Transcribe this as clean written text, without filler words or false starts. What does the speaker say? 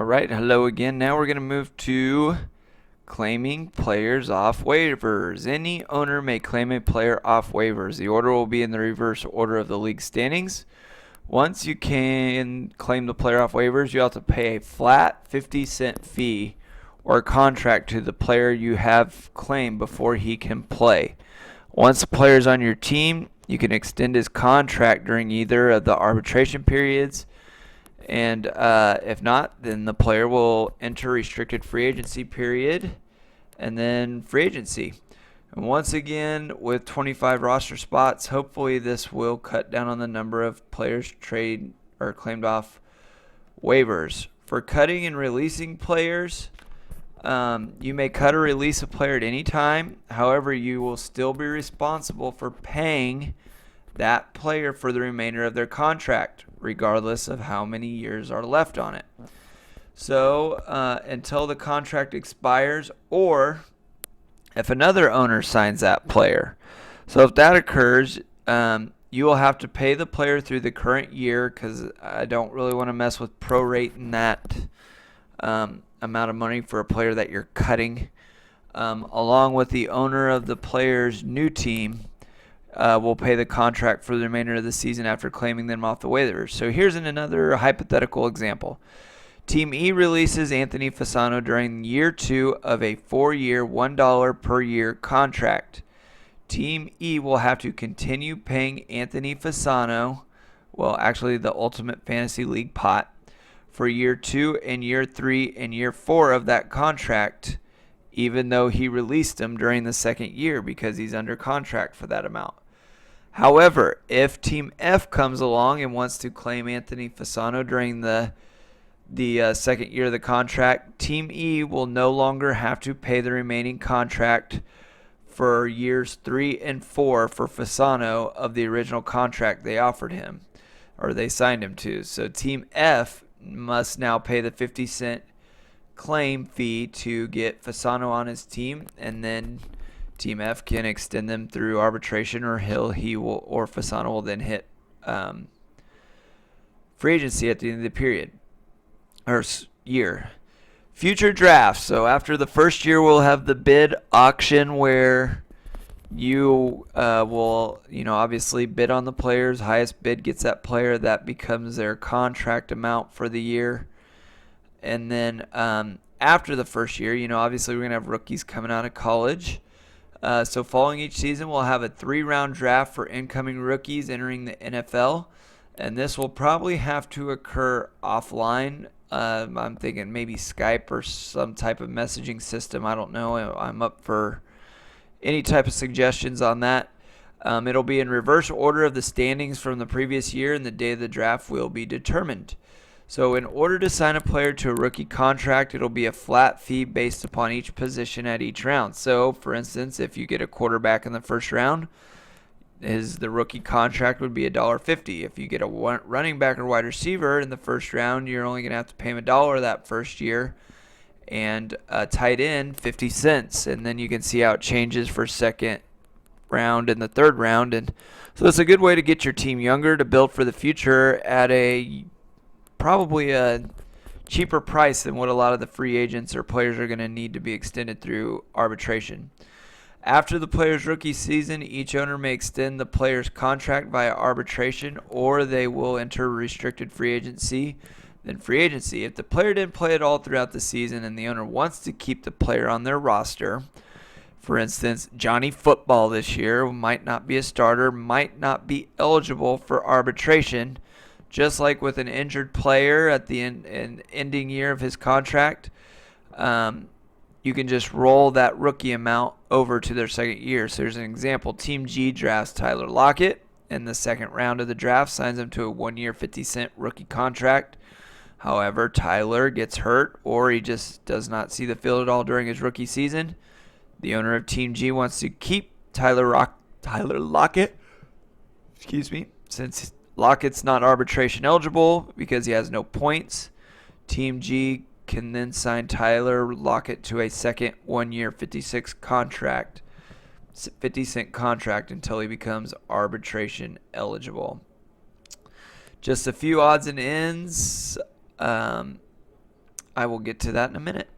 All right, hello again. Now we're going to move to claiming players off waivers. Any owner may claim a player off waivers. The order will be in the reverse order of the league standings. Once you can claim the player off waivers, you have to pay a flat 50-cent fee or contract to the player you have claimed before he can play. Once the player is on your team, you can extend his contract during either of the arbitration periods. And if not, then the player will enter restricted free agency period and then free agency. And once again, with 25 roster spots, hopefully this will cut down on the number of players trade or claimed off waivers. For cutting and releasing players, you may cut or release a player at any time. However, you will still be responsible for paying that player for the remainder of their contract, regardless of how many years are left on it. So until the contract expires, or if another owner signs that player. So if that occurs, you will have to pay the player through the current year, because I don't really want to mess with prorating that amount of money for a player that you're cutting. Along with the owner of the player's new team, will pay the contract for the remainder of the season after claiming them off the waivers. So here's another hypothetical example. Team E releases Anthony Fasano during year 2 of a 4-year, $1 per year contract. Team E will have to continue paying Anthony Fasano, well, actually the Ultimate Fantasy League pot, for year 2 and year 3 and year 4 of that contract, even though he released him during the second year because he's under contract for that amount. However, if Team F comes along and wants to claim Anthony Fasano during the second year of the contract, Team E will no longer have to pay the remaining contract for years 3 and 4 for Fasano of the original contract they offered him, or they signed him to. So Team F must now pay the 50-cent claim fee to get Fasano on his team, and then Team F can extend them through arbitration, or Fasano will then hit free agency at the end of the period or year. Future drafts. So after the first year, we'll have the bid auction where you will, obviously bid on the players. Highest bid gets that player. That becomes their contract amount for the year. And then after the first year, obviously we're going to have rookies coming out of college. So following each season, we'll have a 3-round draft for incoming rookies entering the NFL. And this will probably have to occur offline. I'm thinking maybe Skype or some type of messaging system. I don't know. I'm up for any type of suggestions on that. It'll be in reverse order of the standings from the previous year, and the day of the draft will be determined. So in order to sign a player to a rookie contract, it'll be a flat fee based upon each position at each round. So, for instance, if you get a quarterback in the first round, the rookie contract would be $1.50. If you get a running back or wide receiver in the first round, you're only going to have to pay him $1 that first year, and a tight end 50 cents. And then you can see how it changes for second round and the third round. And so it's a good way to get your team younger, to build for the future at probably a cheaper price than what a lot of the free agents or players are going to need to be extended through arbitration. After the player's rookie season, each owner may extend the player's contract via arbitration, or they will enter restricted free agency, then free agency. If the player didn't play at all throughout the season and the owner wants to keep the player on their roster, for instance, Johnny Football this year might not be a starter, might not be eligible for arbitration. Just like with an injured player at the ending year of his contract, you can just roll that rookie amount over to their second year. So here's an example. Team G drafts Tyler Lockett in the second round of the draft, signs him to a 1-year 50-cent rookie contract. However, Tyler gets hurt, or he just does not see the field at all during his rookie season. The owner of Team G wants to keep Tyler Lockett, since Lockett's not arbitration eligible because he has no points. Team G can then sign Tyler Lockett to a second 1-year 50-cent contract until he becomes arbitration eligible. Just a few odds and ends. I will get to that in a minute.